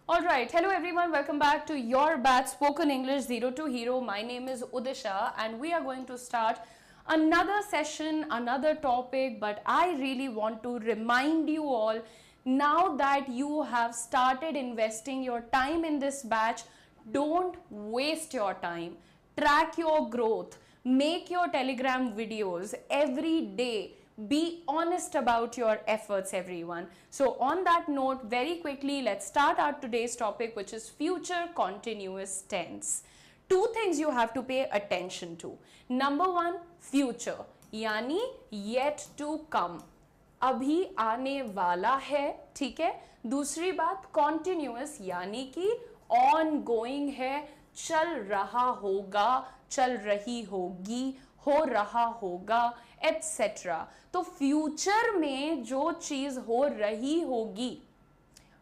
All right, hello everyone, welcome back to your batch Spoken English Zero to Hero. My name is Udisha and we are going to start another session, another topic, but I really want to remind you all, now that you have started investing your time in this batch, don't waste your time. Track your growth, make your Telegram videos every day. Be honest about your efforts, everyone. So on that note, very quickly, let's start our today's topic, which is future continuous tense. Two things you have to pay attention to. Number one, future, यानी yet to come, अभी आने वाला है, ठीक है. दूसरी बात continuous, यानी कि ongoing है, चल रहा होगा, चल रही होगी, हो रहा होगा, etc. तो फ्यूचर में जो चीज हो रही होगी,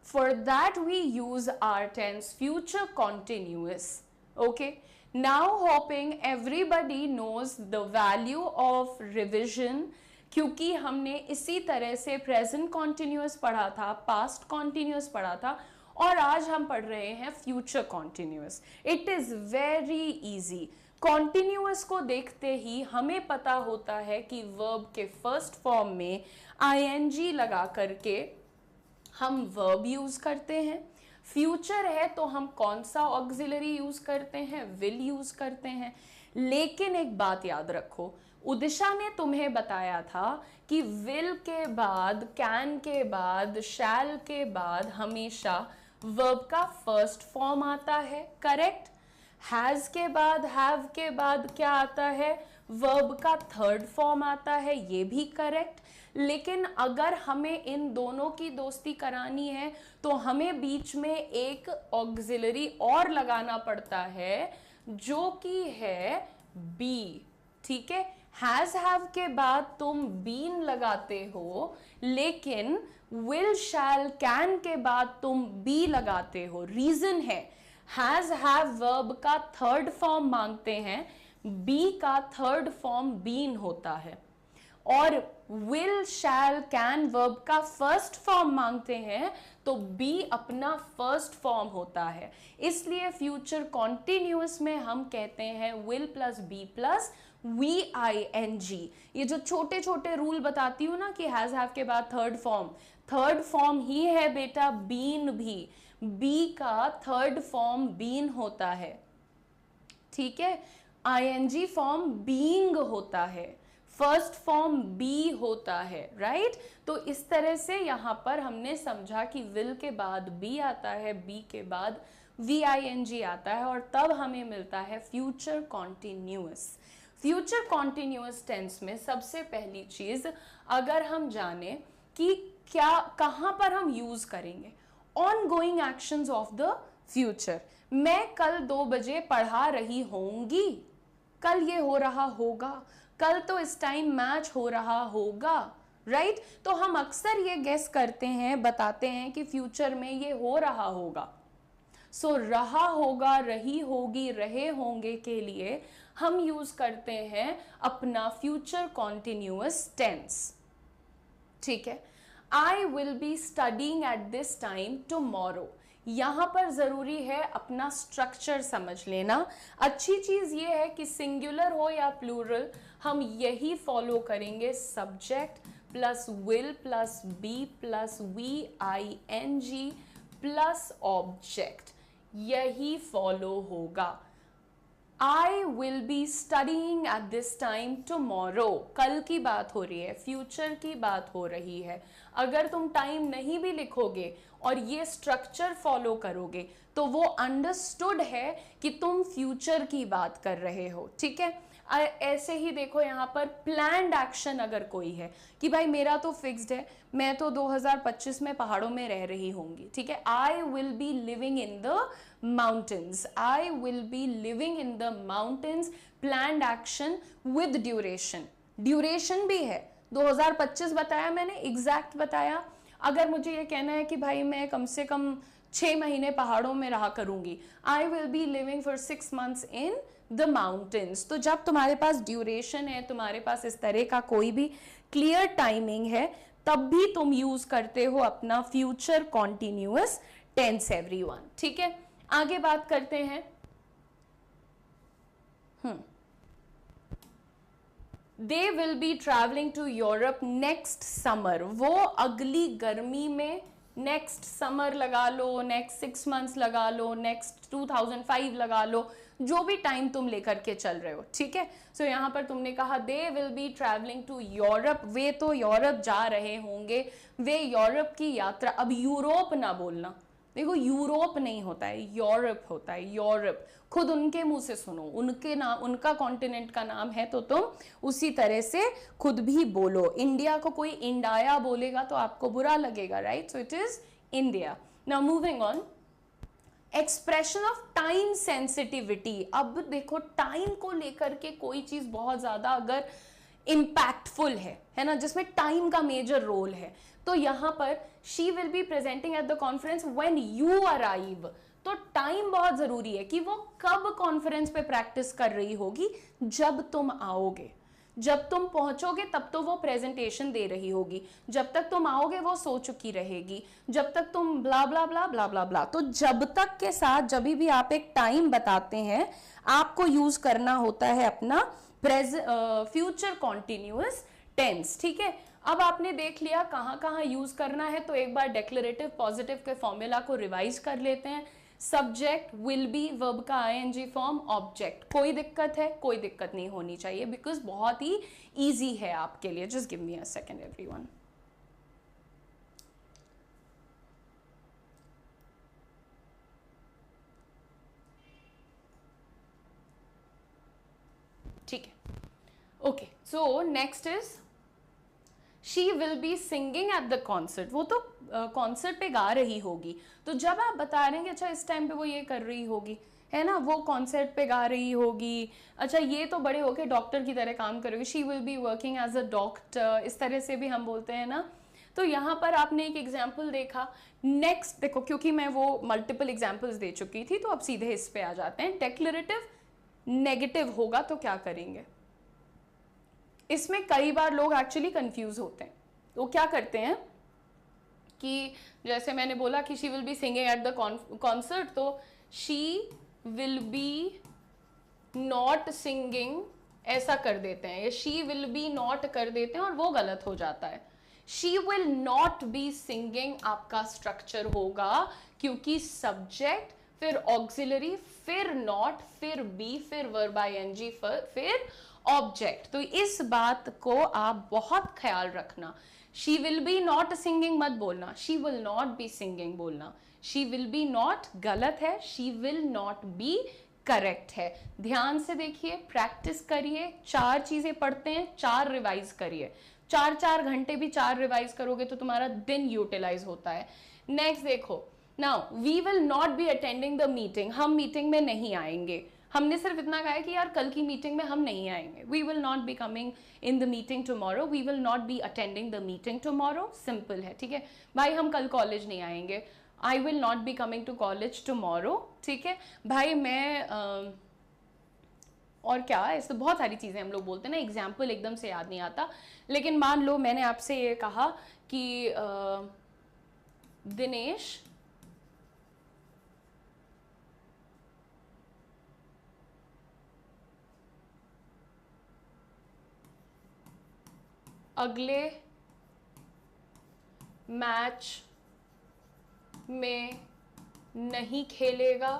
for that we use our tense future continuous. Okay, now hoping everybody knows the value of revision, क्योंकि हमने इसी तरह से प्रेजेंट कॉन्टिन्यूअस पढ़ा था, पास्ट कॉन्टिन्यूअस पढ़ा था, और आज हम पढ़ रहे हैं future continuous. It is very easy. Continuous को देखते ही हमें पता होता है कि वर्ब के फर्स्ट फॉर्म में आईएनजी लगा करके हम वर्ब यूज करते हैं. फ्यूचर है तो हम कौन सा ऑक्सिलरी यूज करते हैं? विल यूज करते हैं. लेकिन एक बात याद रखो, उदिशा ने तुम्हें बताया था कि विल के बाद, कैन के बाद, शैल के बाद हमेशा वर्ब का फर्स्ट फॉर्म आता है, करेक्ट. हैज के बाद, हैव के बाद क्या आता है? वर्ब का थर्ड फॉर्म आता है, ये भी करेक्ट. लेकिन अगर हमें इन दोनों की दोस्ती करानी है तो हमें बीच में एक ऑक्सिलरी और लगाना पड़ता है, जो कि है बी, ठीक है. हैज हैव के बाद तुम बीन लगाते हो, लेकिन विल, शैल, कैन के बाद तुम बी लगाते हो. रीजन है, हैज हैव वर्ब का थर्ड फॉर्म मांगते हैं, बी का थर्ड फॉर्म बीन होता है, और विल, शैल, कैन वर्ब का फर्स्ट फॉर्म मांगते हैं तो बी अपना फर्स्ट फॉर्म होता है. इसलिए फ्यूचर कॉन्टिन्यूअस में हम कहते हैं will plus be plus V I N G. ये जो छोटे छोटे रूल बताती हूँ ना कि हैज हैव के बाद थर्ड फॉर्म ही है बेटा बीन भी. बी का थर्ड फॉर्म बीन होता है, ठीक है. आईएनजी फॉर्म बीइंग होता है, फर्स्ट फॉर्म बी होता है, राइट. तो इस तरह से यहां पर हमने समझा कि विल के बाद बी आता है, बी के बाद वी आई एन जी आता है, और तब हमें मिलता है future continuous. Future continuous tense में सबसे पहली चीज अगर हम जाने कि क्या, कहां पर हम यूज करेंगे, ongoing actions of the future. मैं कल 2 बजे पढ़ा रही होंगी, कल ये हो रहा होगा, कल तो इस टाइम मैच हो रहा होगा, राइट. तो हम अक्सर ये गेस करते हैं, बताते हैं कि फ्यूचर में ये हो रहा होगा. सो रहा होगा, रही होगी, रहे होंगे के लिए हम यूज करते हैं अपना फ्यूचर कॉन्टिन्यूअस टेंस, ठीक है. I will be studying at this time tomorrow. यहां पर जरूरी है अपना स्ट्रक्चर समझ लेना. अच्छी चीज ये है कि सिंगुलर हो या प्लूरल, हम यही फॉलो करेंगे, subject plus will plus be plus V I N G plus object, यही फॉलो होगा. I will be studying at this time tomorrow. कल की बात हो रही है, फ्यूचर की बात हो रही है. अगर तुम टाइम नहीं भी लिखोगे और ये स्ट्रक्चर फॉलो करोगे तो वो अंडरस्टूड है कि तुम फ्यूचर की बात कर रहे हो, ठीक है. ऐसे ही देखो यहाँ पर प्लान्ड एक्शन अगर कोई है कि भाई मेरा तो फिक्स्ड है, मैं तो 2025 में पहाड़ों में रह रही होंगी, ठीक है. I will be living in the mountains, I will be living in the mountains. Planned action with duration, duration भी है. 2025 बताया मैंने, एग्जैक्ट बताया. अगर मुझे ये कहना है कि भाई मैं कम से कम 6 महीने पहाड़ों में रहा करूंगी, I will be living for 6 months in the mountains. तो जब तुम्हारे पास ड्यूरेशन है, तुम्हारे पास इस तरह का कोई भी क्लियर टाइमिंग है, तब भी तुम यूज करते हो अपना फ्यूचर कॉन्टिन्यूअस टेंस एवरीवन, ठीक है। आगे बात करते हैं। They will be travelling to Europe next summer, वो अगली गर्मी में, नेक्स्ट समर लगा लो, नेक्स्ट 6 months लगा लो, नेक्स्ट 2005 लगा लो, जो भी टाइम तुम लेकर के चल रहे हो, ठीक है। सो यहाँ पर तुमने कहा they will be travelling to Europe, वे तो यूरोप जा रहे होंगे, वे यूरोप की यात्रा, अब यूरोप ना बोलना, देखो यूरोप नहीं होता है, यूरोप होता है, यूरोप, खुद उनके मुंह से सुनो, उनके नाम, उनका कॉन्टिनेंट का नाम है तो तुम उसी तरह से खुद भी बोलो। इंडिया को कोई इंडाया बोलेगा तो आपको बुरा लगेगा, right, so it is India. Now moving on, expression of time sensitivity, अब देखो टाइम को लेकर के कोई चीज बहुत ज्यादा अगर इम्पैक्टफुल है ना, जिसमें टाइम का मेजर रोल है, तो यहां पर she will B presenting at the conference when you arrive, तो टाइम बहुत जरूरी है कि वो कब कॉन्फ्रेंस पे प्रैक्टिस कर रही होगी, जब तुम आओगे, जब तुम पहुंचोगे तब तो वो प्रेजेंटेशन दे रही होगी, जब तक तुम आओगे वो सो चुकी रहेगी, जब तक तुम ब्ला ब्ला ब्ला ब्ला ब्ला ब्ला, तो जब तक के साथ जब भी आप एक टाइम बताते हैं आपको यूज करना होता है अपना फ्यूचर कॉन्टिन्यूअस टेंस, ठीक है। अब आपने देख लिया कहाँ कहाँ यूज करना है, तो एक बार डेक्लरेटिव पॉजिटिव के फॉर्मूला को रिवाइज कर लेते हैं। सब्जेक्ट विल बी, वर्ब का आईएनजी फॉर्म, ऑब्जेक्ट, कोई दिक्कत है, कोई दिक्कत नहीं होनी चाहिए, बिकॉज बहुत ही इजी है आपके लिए। Just give me a second everyone. ठीक है, okay, so next is she will be singing at the concert, वो तो कॉन्सर्ट पे गा रही होगी, तो जब आप बता रहे हैं कि अच्छा इस टाइम पे वो ये कर रही होगी, है ना, वो कॉन्सर्ट पे गा रही होगी, अच्छा ये तो बड़े होके डॉक्टर की तरह काम करेगी, she will be working as a doctor, इस तरह से भी हम बोलते हैं ना। तो यहाँ पर आपने एक एग्जाम्पल देखा। नेक्स्ट देखो, क्योंकि मैं वो मल्टीपल एग्जाम्पल्स दे चुकी थी, तो अब सीधे इस पे आ जाते हैं। डेक्लरेटिव नेगेटिव होगा तो क्या करेंगे, इसमें कई बार लोग एक्चुअली कंफ्यूज होते हैं, तो क्या करते हैं कि जैसे मैंने बोला कि she will be singing at the concert, तो she will be not singing ऐसा कर देते हैं, या शी विल बी नॉट कर देते हैं और वो गलत हो जाता है। She will not be singing आपका स्ट्रक्चर होगा, क्योंकि सब्जेक्ट, फिर ऑक्सिलरी, फिर नॉट, फिर बी, फिर वर्ब आईएनजी, फिर ऑब्जेक्ट। तो इस बात को आप बहुत ख्याल रखना। She will be not singing मत बोलना, she will not be singing बोलना। शी विल बी नॉट गलत है, she will not B correct है। ध्यान से देखिए, प्रैक्टिस करिए, 4 चीजें पढ़ते हैं, 4 रिवाइज करिए, 4-4 घंटे भी 4 रिवाइज करोगे तो तुम्हारा दिन यूटिलाइज होता है। नेक्स्ट देखो, now we will not be attending the meeting, हम मीटिंग में नहीं आएंगे, हमने सिर्फ इतना कहा है कि यार कल की मीटिंग में हम नहीं आएंगे, we will not be coming in the meeting tomorrow, we will not be attending the meeting tomorrow, simple है, ठीक है भाई, हम कल कॉलेज नहीं आएंगे, I will not be coming to college tomorrow, ठीक है भाई, मैं और क्या, ऐसे बहुत सारी चीज़ें हम लोग बोलते हैं ना, एग्जाम्पल एकदम से याद नहीं आता, लेकिन मान लो मैंने आपसे ये कहा कि दिनेश अगले मैच में नहीं खेलेगा,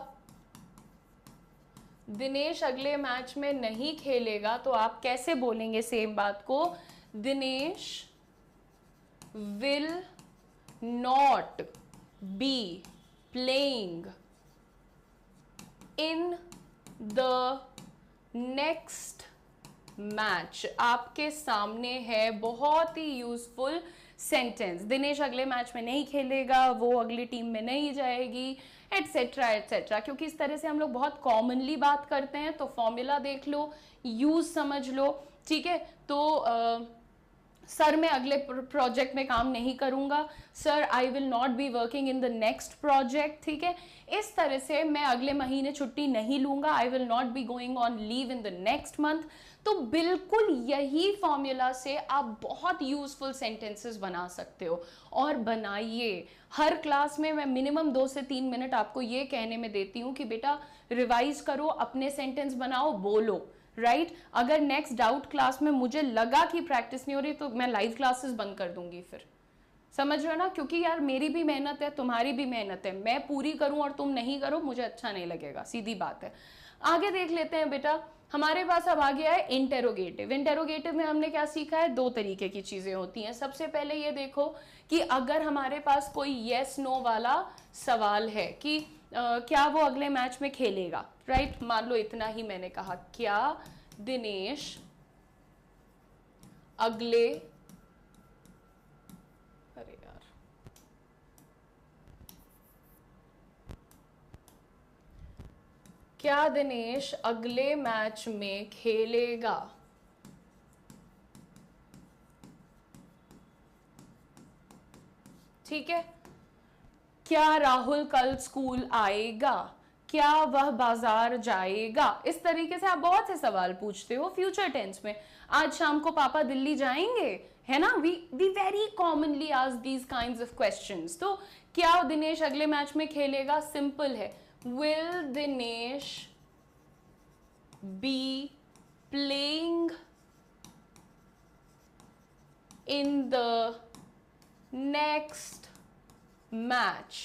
दिनेश अगले मैच में नहीं खेलेगा, तो आप कैसे बोलेंगे सेम बात को, Dinesh will not B playing in the next match. आपके सामने है बहुत ही यूजफुल सेंटेंस, दिनेश अगले मैच में नहीं खेलेगा, वो अगली टीम में नहीं जाएगी, एटसेट्रा एटसेट्रा। क्योंकि इस तरह से हम लोग बहुत कॉमनली बात करते हैं, तो फॉर्मूला देख लो, यूज समझ लो, ठीक है। तो सर मैं अगले प्रोजेक्ट में काम नहीं करूंगा, sir I will not be working in the next project, ठीक है, इस तरह से मैं अगले महीने छुट्टी नहीं लूंगा, आई will not be going on leave in the next month. तो बिल्कुल यही फॉर्मूला से आप बहुत यूजफुल सेंटेंसेस बना सकते हो, और बनाइए। हर क्लास में मैं मिनिमम 2 से 3 मिनट आपको ये कहने में देती हूँ कि बेटा रिवाइज करो, अपने सेंटेंस बनाओ, बोलो, राइट अगर नेक्स्ट डाउट क्लास में मुझे लगा कि प्रैक्टिस नहीं हो रही तो मैं लाइव क्लासेस बंद कर दूंगी, फिर समझ रहे हो ना, क्योंकि यार मेरी भी मेहनत है, तुम्हारी भी मेहनत है, मैं पूरी करूं और तुम नहीं करो मुझे अच्छा नहीं लगेगा, सीधी बात है। आगे देख लेते हैं बेटा, हमारे पास अब आ गया है इंटेरोगेटिव। इंटेरोगेटिव में हमने क्या सीखा है, 2 तरीके की चीजें होती हैं। सबसे पहले ये देखो कि अगर हमारे पास कोई येस नो वाला सवाल है कि क्या वो अगले मैच में खेलेगा, राइट, मान लो इतना ही मैंने कहा, क्या दिनेश अगले, अरे यार क्या दिनेश अगले मैच में खेलेगा, ठीक है, क्या राहुल कल स्कूल आएगा, क्या वह बाजार जाएगा। इस तरीके से आप बहुत से सवाल पूछते हो फ्यूचर टेंस में। आज शाम को पापा दिल्ली जाएंगे, है ना, we very commonly ask these kinds of questions. तो क्या दिनेश अगले मैच में खेलेगा, सिंपल है, will Dinesh be playing in the next match,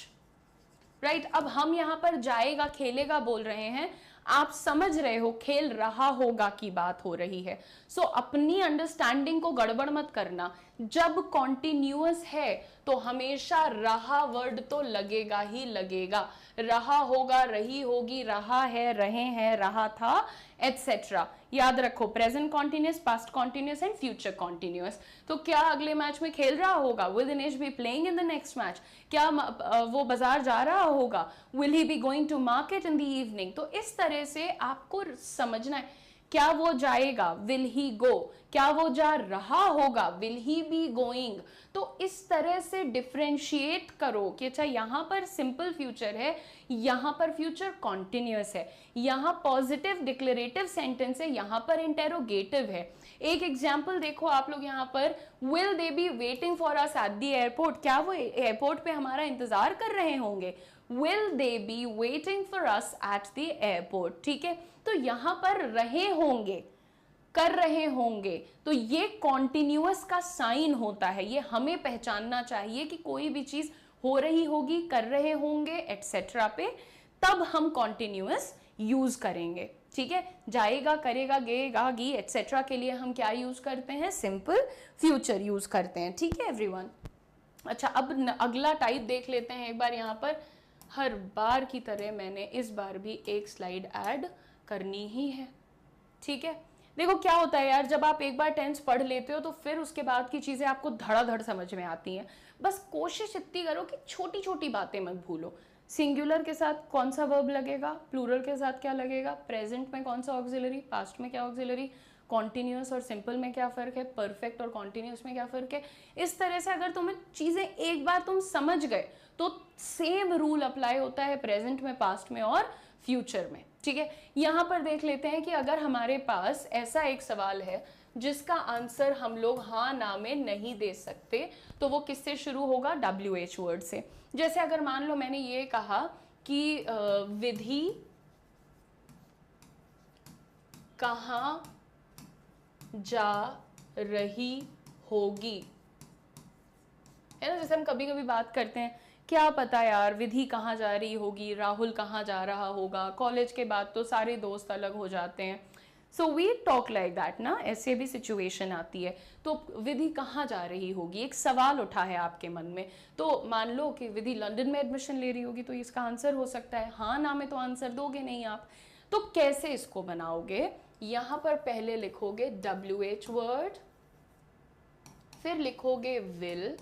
right. अब हम यहां पर जाएगा खेलेगा बोल रहे हैं, आप समझ रहे हो खेल रहा होगा की बात हो रही है। सो अपनी अंडरस्टैंडिंग को गड़बड़ मत करना। जब कॉन्टिन्यूअस है तो हमेशा रहा वर्ड तो लगेगा ही लगेगा, रहा होगा, रही होगी, रहा है, रहे हैं, रहा था, एटसेट्रा। याद रखो present continuous, past continuous and future continuous. तो क्या अगले मैच में खेल रहा होगा, will Dinesh be playing in the next match, क्या वो बाजार जा रहा होगा, will he be going to market in the evening. तो इस तरह से आपको समझना है, क्या वो जाएगा, विल ही गो, क्या वो जा रहा होगा, विल ही बी गोइंग। तो इस तरह से डिफरेंशिएट करो कि अच्छा यहां पर सिंपल फ्यूचर है, यहां पर फ्यूचर कॉन्टिन्यूअस है, यहां पॉजिटिव डिक्लेरेटिव सेंटेंस है, यहां पर इंटेरोगेटिव है। एक एग्जाम्पल देखो आप लोग यहाँ पर, will they be waiting for us at the airport, क्या वो एयरपोर्ट पे हमारा इंतजार कर रहे होंगे, will they be waiting for us at the airport, ठीक है। तो यहां पर रहे होंगे, कर रहे होंगे, तो ये कॉन्टिन्यूअस का साइन होता है, ये हमें पहचानना चाहिए कि कोई भी चीज हो रही होगी, कर रहे होंगे, एटसेट्रा पे, तब हम कॉन्टिन्यूअस यूज करेंगे, ठीक है। जाएगा, करेगा, गेगा, गी, एटसेट्रा के लिए हम क्या यूज करते हैं, सिंपल फ्यूचर यूज करते हैं, ठीक है एवरीवन। अच्छा अब अगला टाइप देख लेते हैं एक बार। यहाँ पर हर बार की तरह मैंने इस बार भी एक स्लाइड ऐड करनी ही है, ठीक है। देखो क्या होता है यार, जब आप एक बार टेंस पढ़ लेते हो तो फिर उसके बाद की चीजें आपको धड़ाधड़ समझ में आती हैं। बस कोशिश इतनी करो कि छोटी छोटी बातें मत भूलो। सिंगुलर के साथ कौन सा वर्ब लगेगा, प्लूरल के साथ क्या लगेगा, प्रेजेंट में कौन सा ऑक्सिलरी, पास्ट में क्या ऑक्सिलरी, कॉन्टिन्यूअस और सिंपल में क्या फर्क है, परफेक्ट और कॉन्टिन्यूअस में क्या फर्क है। इस तरह से अगर तुम्हें चीजें एक बार तुम समझ गए तो सेम रूल अप्लाई होता है प्रेजेंट में, पास्ट में और फ्यूचर में, ठीक है। यहां पर देख लेते हैं कि अगर हमारे पास ऐसा एक सवाल है जिसका आंसर हम लोग हाँ ना में नहीं दे सकते, तो वो किससे शुरू होगा, WH वर्ड से। जैसे अगर मान लो मैंने ये कहा कि विधि कहाँ जा रही होगी, है ना। जैसे हम कभी कभी बात करते हैं, क्या पता यार विधि कहाँ जा रही होगी, राहुल कहाँ जा रहा होगा, कॉलेज के बाद तो सारे दोस्त अलग हो जाते हैं, so we talk like that ना, ऐसे भी सिचुएशन आती है। तो विधि कहाँ जा रही होगी, एक सवाल उठा है आपके मन में, तो मान लो कि विधि लंदन में एडमिशन ले रही होगी, तो इसका आंसर हो सकता है हाँ ना में, तो आंसर दोगे नहीं आप। तो कैसे इसको बनाओगे, यहां पर पहले लिखोगे WH वर्ड, फिर लिखोगे विल,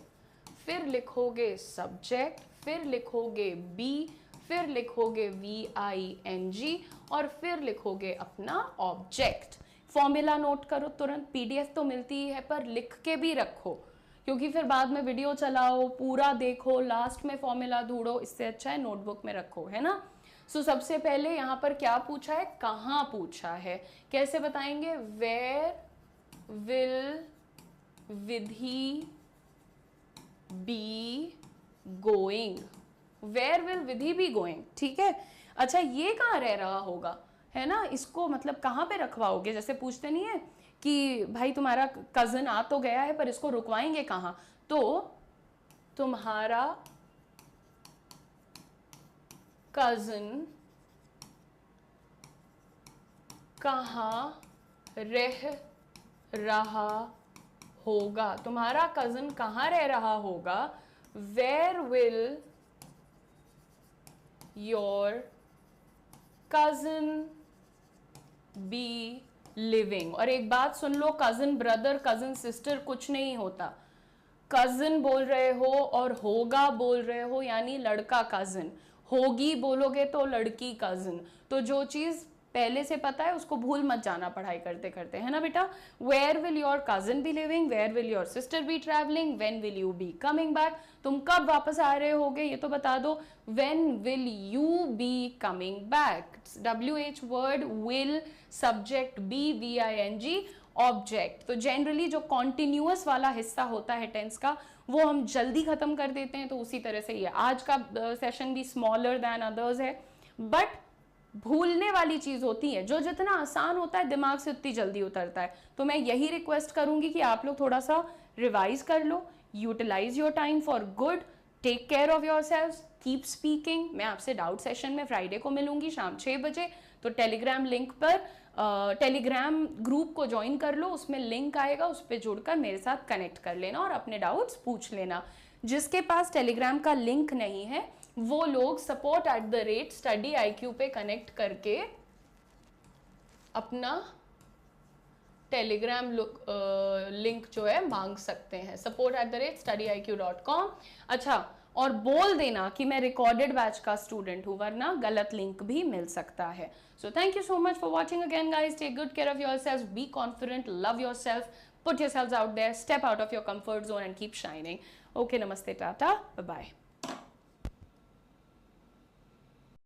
फिर लिखोगे सब्जेक्ट, फिर लिखोगे बी, फिर लिखोगे VING और फिर लिखोगे अपना ऑब्जेक्ट, फॉर्मूला नोट करो तुरंत, पीडीएफ तो मिलती ही है पर लिख के भी रखो, क्योंकि फिर बाद में वीडियो चलाओ, पूरा देखो, लास्ट में फॉर्मूला ढूंढो, इससे अच्छा है नोटबुक में रखो, है ना। सो सबसे पहले यहाँ पर क्या पूछा है, कहाँ पूछा है, कैसे बताएंगे, where will Vidhi be going, where will Vidhi be going, ठीक है। अच्छा ये कहाँ रह रहा होगा, है ना, इसको मतलब कहाँ पे रखवाओगे, जैसे पूछते नहीं है कि भाई तुम्हारा कजन आ तो गया है पर इसको रुकवाएंगे कहाँ, तो तुम्हारा कजन कहाँ रह रहा होगा, तुम्हारा कजन कहाँ रह रहा होगा, where will your cousin be living. और एक बात सुन लो, कजन ब्रदर कजन सिस्टर कुछ नहीं होता, कजन बोल रहे हो और होगा बोल रहे हो यानी लड़का कजन, होगी बोलोगे तो लड़की कजन, तो जो चीज पहले से पता है उसको भूल मत जाना पढ़ाई करते करते, है ना बेटा। Where will your cousin be living, where will your sister be travelling, when will you be coming back, तुम कब वापस आ रहे होगे ये तो बता दो, when will you be coming back, WH word, will subject, be VING object. तो जनरली जो कॉन्टिन्यूअस वाला हिस्सा होता है टेंस का वो हम जल्दी खत्म कर देते हैं, तो उसी तरह से ये आज का सेशन भी स्मॉलर देन अदर्स है, बट भूलने वाली चीज होती है, जो जितना आसान होता है दिमाग से उतनी जल्दी उतरता है। तो मैं यही रिक्वेस्ट करूंगी कि आप लोग थोड़ा सा रिवाइज कर लो, utilise your time for good, take care of yourself, keep speaking. मैं आपसे डाउट सेशन में फ्राइडे को मिलूंगी शाम 6 बजे, तो टेलीग्राम लिंक पर टेलीग्राम ग्रुप को ज्वाइन कर लो, उसमें लिंक आएगा, उस पर जुड़कर मेरे साथ कनेक्ट कर लेना और अपने डाउट्स पूछ लेना। जिसके पास टेलीग्राम का लिंक नहीं है वो लोग support@studyIQ पे कनेक्ट करके अपना टेलीग्राम लिंक जो है मांग सकते हैं, support@studyIQ.com। अच्छा, और बोल देना कि मैं रिकॉर्डेड बैच का स्टूडेंट हूँ, वरना गलत लिंक भी मिल सकता है। So thank you so much for watching again guys, take good care of yourself, be confident, love yourself, put yourselves out there, step out of your comfort zone and keep shining. Okay, namaste, tata, bye bye.